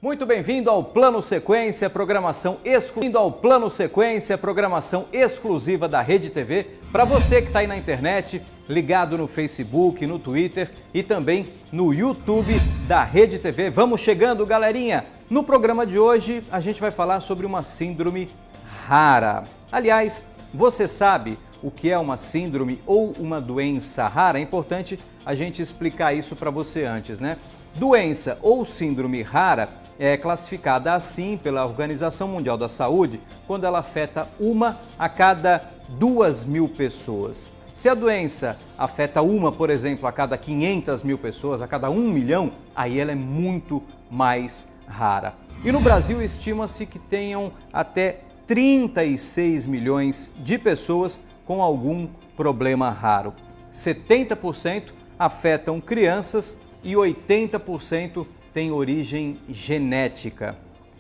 Muito bem-vindo ao Plano Sequência, programação exclusiva da Rede TV, para você que está aí na internet, ligado no Facebook, no Twitter e também no YouTube da Rede TV. Vamos chegando, galerinha! No programa de hoje, a gente vai falar sobre uma síndrome rara. Aliás, você sabe o que é uma síndrome ou uma doença rara? É importante a gente explicar isso para você antes, né? Doença ou síndrome rara é classificada assim pela Organização Mundial da Saúde quando ela afeta uma a cada 2.000 pessoas. Se a doença afeta uma, por exemplo, a cada 500.000 pessoas, a cada 1 milhão, aí ela é muito mais rara. E no Brasil estima-se que tenham até 36 milhões de pessoas com algum problema raro. 70% afetam crianças e 80% tem origem genética.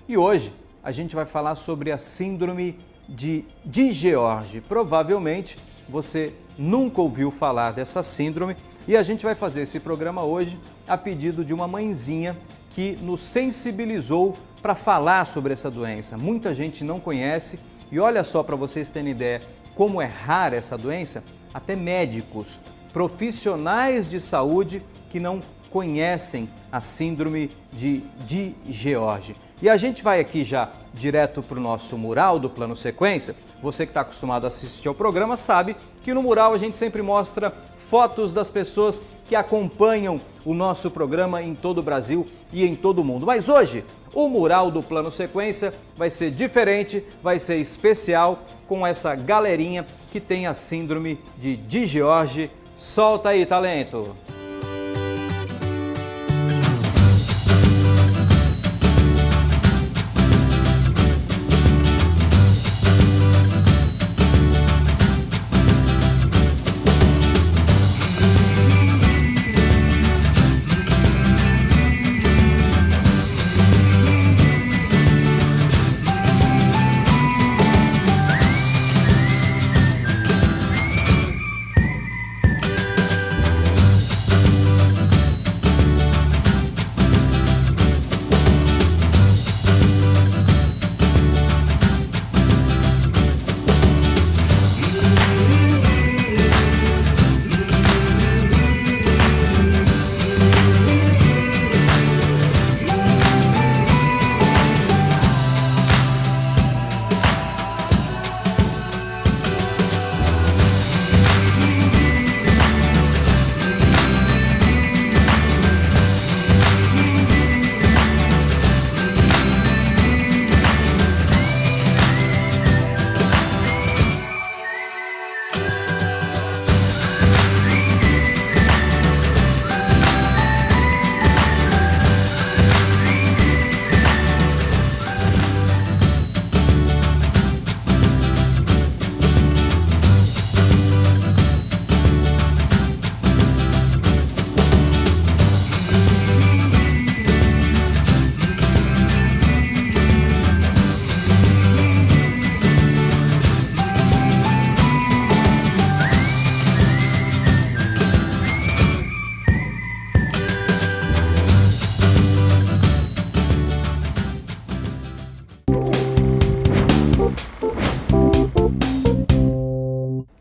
E hoje a gente vai falar sobre a síndrome de DiGeorge. Provavelmente você nunca ouviu falar dessa síndrome e a gente vai fazer esse programa hoje a pedido de uma mãezinha que nos sensibilizou para falar sobre essa doença. Muita gente não conhece e olha só, para vocês terem ideia como é rara essa doença, até médicos, profissionais de saúde que não conhecem a síndrome de DiGeorge. E a gente vai aqui já direto para o nosso mural do Plano Sequência. Você que está acostumado a assistir ao programa sabe que no mural a gente sempre mostra fotos das pessoas que acompanham o nosso programa em todo o Brasil e em todo o mundo. Mas hoje o mural do Plano Sequência vai ser diferente, vai ser especial com essa galerinha que tem a síndrome de DiGeorge. Solta aí, talento!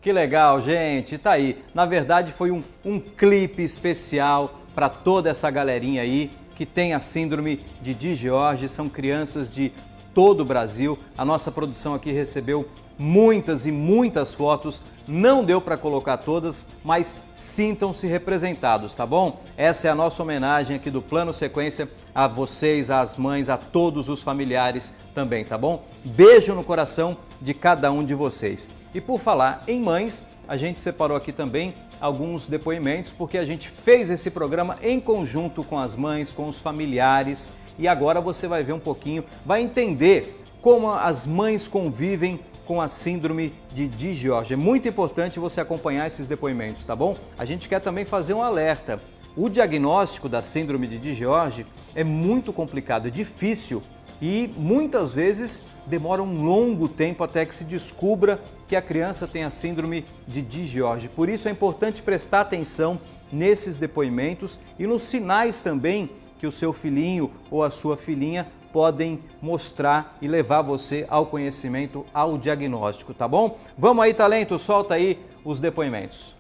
Que legal, gente, tá aí. Na verdade foi um clipe especial para toda essa galerinha aí que tem a síndrome de DiGeorge. São crianças de todo o Brasil. A nossa produção aqui recebeu muitas e muitas fotos. Não deu para colocar todas, mas sintam-se representados, tá bom? Essa é a nossa homenagem aqui do Plano Sequência a vocês, às mães, a todos os familiares também, tá bom? Beijo no coração de cada um de vocês. E por falar em mães, a gente separou aqui também alguns depoimentos, porque a gente fez esse programa em conjunto com as mães, com os familiares, e agora você vai ver um pouquinho, vai entender como as mães convivem com a síndrome de DiGeorge. É muito importante você acompanhar esses depoimentos, tá bom? A gente quer também fazer um alerta. O diagnóstico da síndrome de DiGeorge é muito complicado, é difícil e muitas vezes demora um longo tempo até que se descubra que a criança tem a síndrome de DiGeorge. Por isso é importante prestar atenção nesses depoimentos e nos sinais também que o seu filhinho ou a sua filhinha podem mostrar e levar você ao conhecimento, ao diagnóstico, tá bom? Vamos aí, talento, solta aí os depoimentos.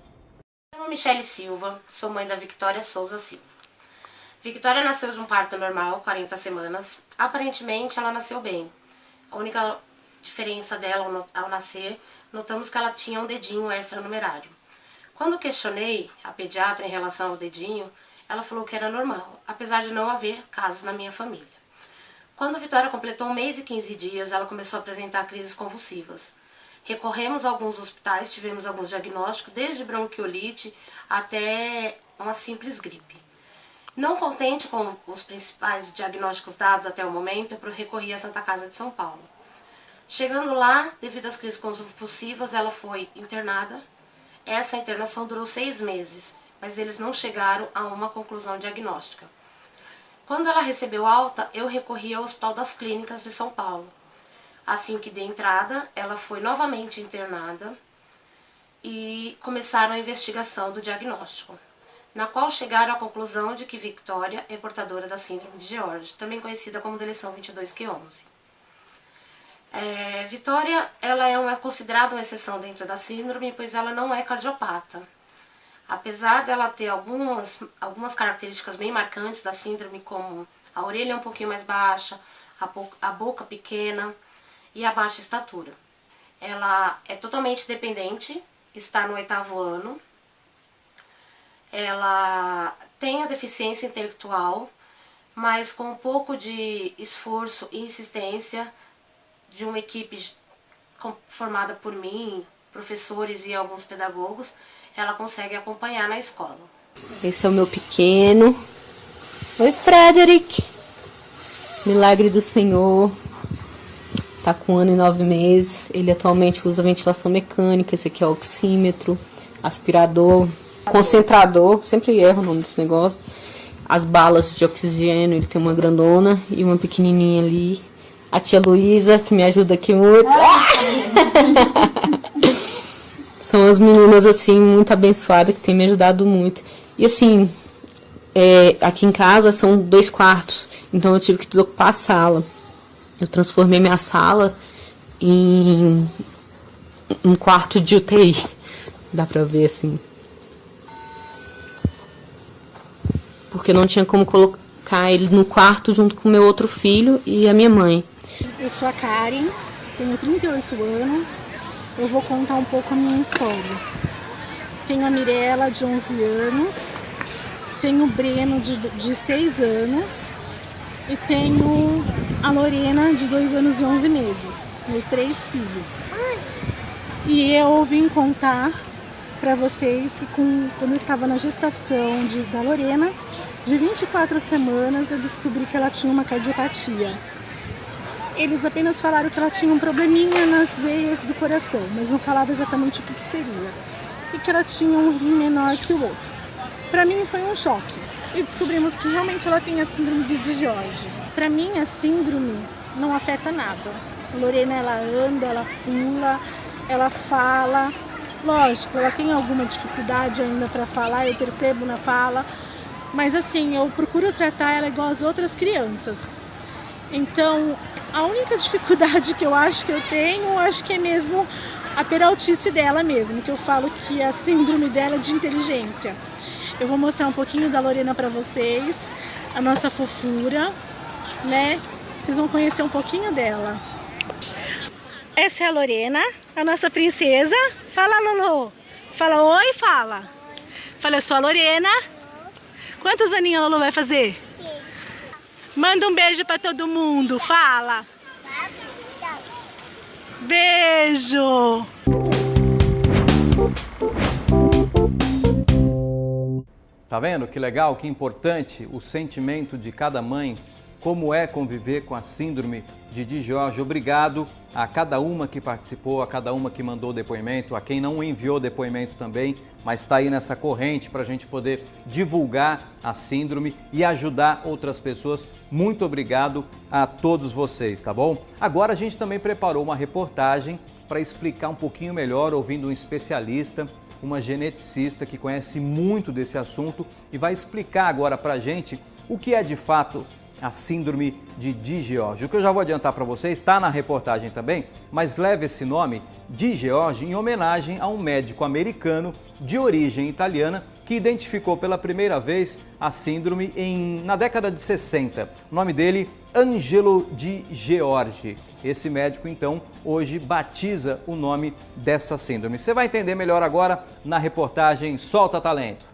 Eu sou Michele Silva, sou mãe da Victoria Souza Silva. Victoria nasceu de um parto normal, 40 semanas. Aparentemente, ela nasceu bem. A única diferença dela ao nascer, notamos que ela tinha um dedinho extranumerário. Quando questionei a pediatra em relação ao dedinho, ela falou que era normal, apesar de não haver casos na minha família. Quando a Vitória completou 1 mês e 15 dias, ela começou a apresentar crises convulsivas. Recorremos a alguns hospitais, tivemos alguns diagnósticos, desde bronquiolite até uma simples gripe. Não contente com os principais diagnósticos dados até o momento, eu recorri à Santa Casa de São Paulo. Chegando lá, devido às crises convulsivas, ela foi internada. Essa internação durou 6 meses, mas eles não chegaram a uma conclusão diagnóstica. Quando ela recebeu alta, eu recorri ao Hospital das Clínicas de São Paulo. Assim que dei entrada, ela foi novamente internada e começaram a investigação do diagnóstico, na qual chegaram à conclusão de que Victoria é portadora da síndrome de George, também conhecida como deleção 22q11. Victoria ela é considerada uma exceção dentro da síndrome, pois ela não é cardiopata. Apesar dela ter algumas características bem marcantes da síndrome, como a orelha um pouquinho mais baixa, a boca pequena e a baixa estatura. Ela é totalmente dependente, está no 8º ano. Ela tem a deficiência intelectual, mas com um pouco de esforço e insistência de uma equipe formada por mim, professores e alguns pedagogos, ela consegue acompanhar na escola. Esse é o meu pequeno. Oi, Frederick. Milagre do Senhor. Tá com 1 ano e 9 meses. Ele atualmente usa ventilação mecânica. Esse aqui é o oxímetro, aspirador, concentrador. Sempre erro o nome desse negócio. As balas de oxigênio. Ele tem uma grandona e uma pequenininha ali. A tia Luísa, que me ajuda aqui muito. São as meninas, assim, muito abençoadas, que têm me ajudado muito. E, assim, aqui em casa são 2 quartos, então eu tive que desocupar a sala. Eu transformei minha sala em um quarto de UTI. Dá pra ver, assim. Porque não tinha como colocar ele no quarto junto com o meu outro filho e a minha mãe. Eu sou a Karen, tenho 38 anos. Eu vou contar um pouco a minha história. Tenho a Mirella, de 11 anos, tenho o Breno, de 6 anos, e tenho a Lorena, de 2 anos e 11 meses, meus 3 filhos. E eu vim contar para vocês que quando eu estava na gestação da Lorena, de 24 semanas, eu descobri que ela tinha uma cardiopatia. Eles apenas falaram que ela tinha um probleminha nas veias do coração, mas não falavam exatamente o que seria. E que ela tinha um rim menor que o outro. Para mim foi um choque. E descobrimos que realmente ela tem a síndrome de George. Para mim a síndrome não afeta nada. A Lorena, ela anda, ela pula, ela fala. Lógico, ela tem alguma dificuldade ainda para falar, eu percebo na fala. Mas assim, eu procuro tratar ela igual as outras crianças. Então, a única dificuldade que eu acho que eu tenho, acho que é mesmo a peraltice dela mesmo, que eu falo que a síndrome dela é de inteligência. Eu vou mostrar um pouquinho da Lorena para vocês, a nossa fofura, né? Vocês vão conhecer um pouquinho dela. Essa é a Lorena, a nossa princesa. Fala, Lolo. Fala oi, fala. Fala, eu sou a Lorena. Quantos aninhos a Lolo vai fazer? Manda um beijo para todo mundo, fala. Beijo. Tá vendo que legal, que importante o sentimento de cada mãe, como é conviver com a síndrome de George. Obrigado a cada uma que participou, a cada uma que mandou depoimento, a quem não enviou depoimento também, mas está aí nessa corrente para a gente poder divulgar a síndrome e ajudar outras pessoas. Muito obrigado a todos vocês, tá bom? Agora a gente também preparou uma reportagem para explicar um pouquinho melhor, ouvindo um especialista, uma geneticista que conhece muito desse assunto e vai explicar agora para a gente o que é de fato a síndrome de DiGeorge. O que eu já vou adiantar para vocês está na reportagem também, mas leva esse nome DiGeorge em homenagem a um médico americano de origem italiana que identificou pela primeira vez a síndrome na década de 60. O nome dele, Angelo DiGeorge. Esse médico, então, hoje batiza o nome dessa síndrome. Você vai entender melhor agora na reportagem Solta Talento.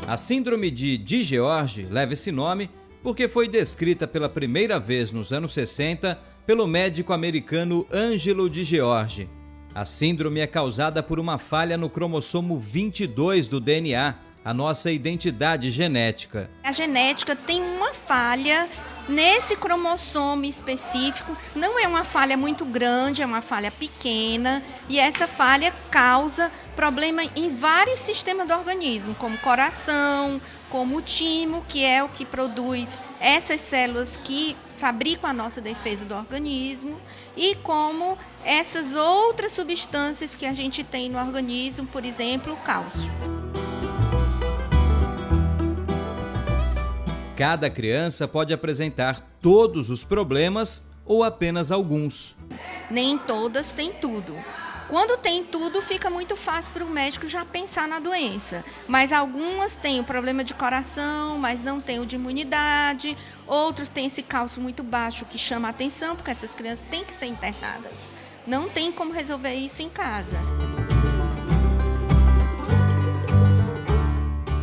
A síndrome de DiGeorge leva esse nome porque foi descrita pela primeira vez nos anos 60 pelo médico americano Angelo DiGeorge. A síndrome é causada por uma falha no cromossomo 22 do DNA, a nossa identidade genética. A genética tem uma falha nesse cromossomo específico, não é uma falha muito grande, é uma falha pequena, e essa falha causa problema em vários sistemas do organismo, como coração, como o timo, que é o que produz essas células que fabricam a nossa defesa do organismo, e como essas outras substâncias que a gente tem no organismo, por exemplo, o cálcio. Cada criança pode apresentar todos os problemas ou apenas alguns. Nem todas têm tudo. Quando tem tudo, fica muito fácil para o médico já pensar na doença. Mas algumas têm o problema de coração, mas não têm o de imunidade. Outros têm esse cálcio muito baixo que chama a atenção, porque essas crianças têm que ser internadas. Não tem como resolver isso em casa.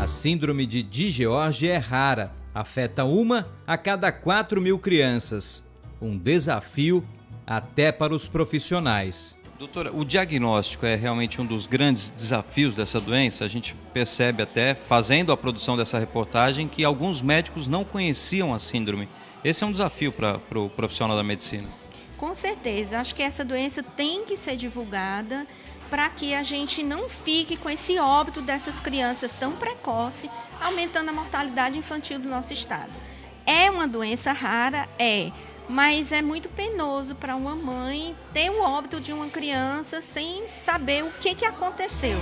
A síndrome de DiGeorge é rara. Afeta 1 a cada 4.000 crianças. Um desafio até para os profissionais. Doutora, o diagnóstico é realmente um dos grandes desafios dessa doença. A gente percebe até, fazendo a produção dessa reportagem, que alguns médicos não conheciam a síndrome. Esse é um desafio para o profissional da medicina. Com certeza. Acho que essa doença tem que ser divulgada para que a gente não fique com esse óbito dessas crianças tão precoce, aumentando a mortalidade infantil do nosso estado. É uma doença rara? É. Mas é muito penoso para uma mãe ter o óbito de uma criança sem saber o que aconteceu.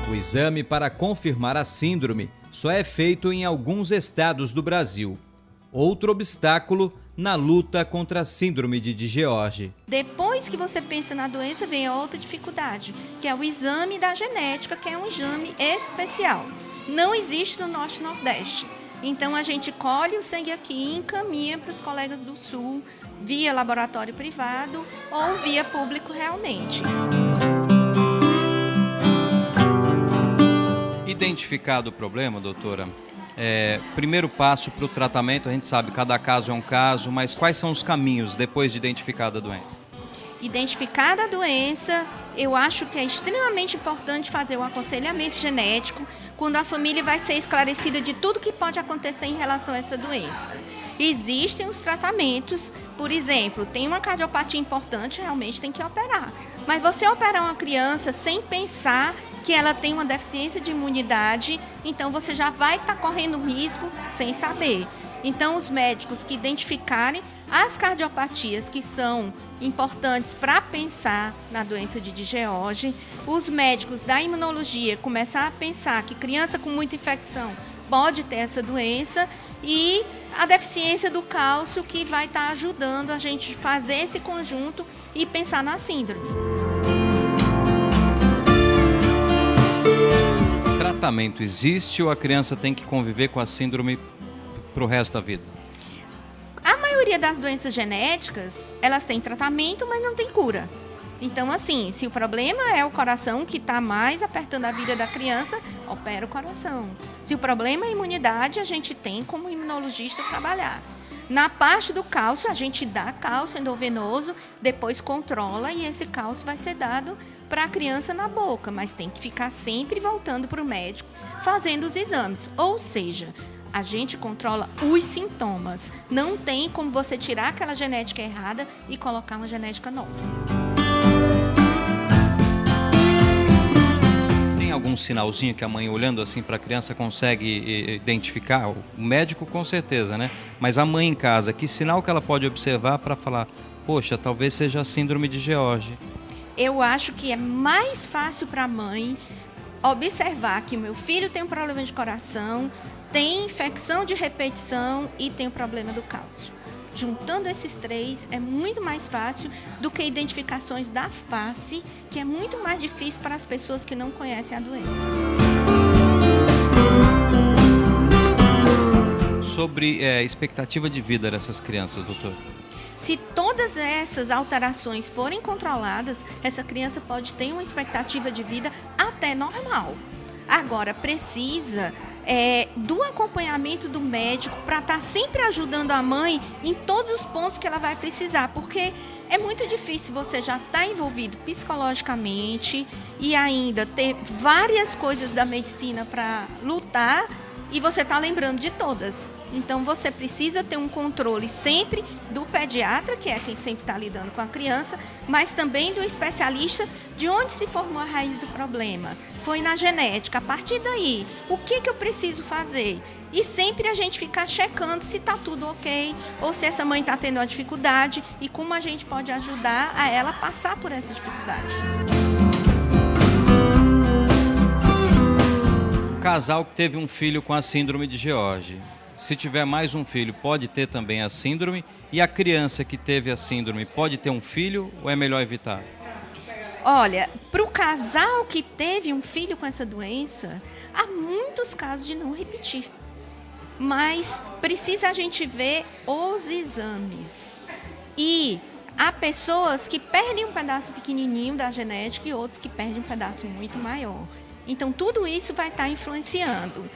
O exame para confirmar a síndrome só é feito em alguns estados do Brasil. Outro obstáculo na luta contra a síndrome de DiGeorge. Depois que você pensa na doença, vem a outra dificuldade, que é o exame da genética, que é um exame especial. Não existe no Norte e Nordeste. Então, a gente colhe o sangue aqui e encaminha para os colegas do Sul, via laboratório privado ou via público realmente. Identificado o problema, doutora, primeiro passo para o tratamento, a gente sabe, cada caso é um caso, mas quais são os caminhos depois de identificada a doença? Identificada a doença, eu acho que é extremamente importante fazer o aconselhamento genético, quando a família vai ser esclarecida de tudo que pode acontecer em relação a essa doença. Existem os tratamentos, por exemplo, tem uma cardiopatia importante, realmente tem que operar. Mas você operar uma criança sem pensar que ela tem uma deficiência de imunidade, então você já vai estar correndo risco sem saber. Então, os médicos que identificarem as cardiopatias que são importantes para pensar na doença de DiGeorge, os médicos da imunologia começar a pensar que criança com muita infecção pode ter essa doença e a deficiência do cálcio que vai estar ajudando a gente fazer esse conjunto e pensar na síndrome. Tratamento existe ou a criança tem que conviver com a síndrome para o resto da vida? A maioria das doenças genéticas, elas têm tratamento, mas não tem cura. Então, assim, se o problema é o coração que está mais apertando a vida da criança, opera o coração. Se o problema é a imunidade, a gente tem como imunologista trabalhar. Na parte do cálcio, a gente dá cálcio endovenoso, depois controla e esse cálcio vai ser dado para a criança na boca, mas tem que ficar sempre voltando para o médico, fazendo os exames. Ou seja, a gente controla os sintomas. Não tem como você tirar aquela genética errada e colocar uma genética nova. Tem algum algum sinalzinho que a mãe, olhando assim para a criança, consegue identificar? O médico com certeza, né? Mas a mãe em casa, que sinal que ela pode observar para falar, poxa, talvez seja a síndrome de George? Eu acho que é mais fácil para a mãe observar que o meu filho tem um problema de coração, tem infecção de repetição e tem o problema do cálcio. Juntando esses três é muito mais fácil do que identificações da face, que é muito mais difícil para as pessoas que não conhecem a doença. Sobre expectativa de vida dessas crianças, doutor? Se todas essas alterações forem controladas, essa criança pode ter uma expectativa de vida até normal. Agora, precisa do acompanhamento do médico para estar sempre ajudando a mãe em todos os pontos que ela vai precisar, porque é muito difícil você já estar envolvido psicologicamente e ainda ter várias coisas da medicina para lutar e você está lembrando de todas. Então, você precisa ter um controle sempre do pediatra, que é quem sempre está lidando com a criança, mas também do especialista de onde se formou a raiz do problema. Foi na genética. A partir daí, o que eu preciso fazer? E sempre a gente ficar checando se está tudo ok, ou se essa mãe está tendo uma dificuldade e como a gente pode ajudar a ela passar por essa dificuldade. Um casal que teve um filho com a síndrome de George, se tiver mais um filho, pode ter também a síndrome? E a criança que teve a síndrome pode ter um filho ou é melhor evitar? Olha, para o casal que teve um filho com essa doença, há muitos casos de não repetir. Mas precisa a gente ver os exames. E há pessoas que perdem um pedaço pequenininho da genética e outros que perdem um pedaço muito maior. Então, tudo isso vai estar influenciando.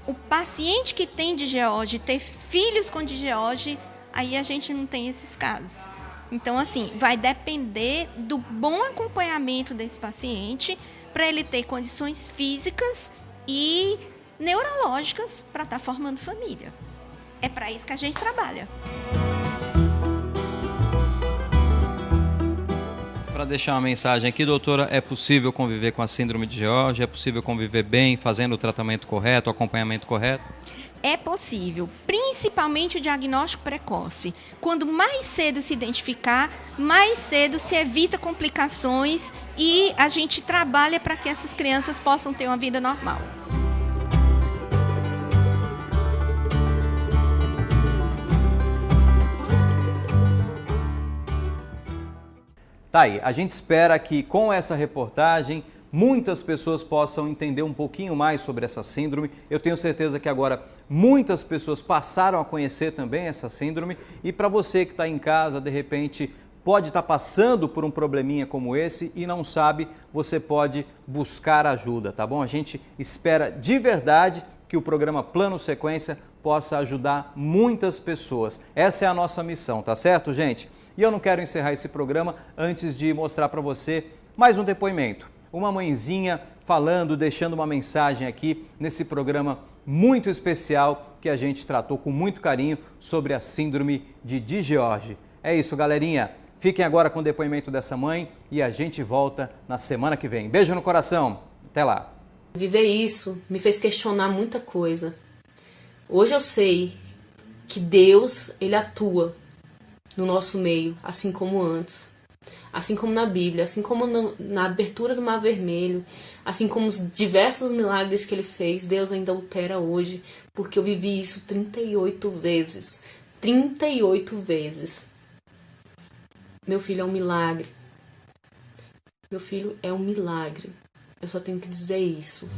O paciente que tem George, ter filhos com George, aí a gente não tem esses casos. Então, assim, vai depender do bom acompanhamento desse paciente para ele ter condições físicas e neurológicas para estar formando família. É para isso que a gente trabalha. Para deixar uma mensagem aqui, doutora, é possível conviver com a síndrome de George? É possível conviver bem, fazendo o tratamento correto, o acompanhamento correto? É possível, principalmente o diagnóstico precoce. Quando mais cedo se identificar, mais cedo se evita complicações e a gente trabalha para que essas crianças possam ter uma vida normal. Tá aí, a gente espera que com essa reportagem muitas pessoas possam entender um pouquinho mais sobre essa síndrome. Eu tenho certeza que agora muitas pessoas passaram a conhecer também essa síndrome e para você que está em casa, de repente, pode estar passando por um probleminha como esse e não sabe, você pode buscar ajuda, tá bom? A gente espera de verdade que o programa Plano Sequência possa ajudar muitas pessoas. Essa é a nossa missão, tá certo, gente? E eu não quero encerrar esse programa antes de mostrar para você mais um depoimento. Uma mãezinha falando, deixando uma mensagem aqui nesse programa muito especial que a gente tratou com muito carinho sobre a síndrome de George. É isso, galerinha. Fiquem agora com o depoimento dessa mãe e a gente volta na semana que vem. Beijo no coração. Até lá. Viver isso me fez questionar muita coisa. Hoje eu sei que Deus, Ele atua no nosso meio, assim como antes. Assim como na Bíblia, assim como na abertura do Mar Vermelho, assim como os diversos milagres que Ele fez, Deus ainda opera hoje, porque eu vivi isso 38 vezes. 38 vezes. Meu filho é um milagre. Meu filho é um milagre. Eu só tenho que dizer isso.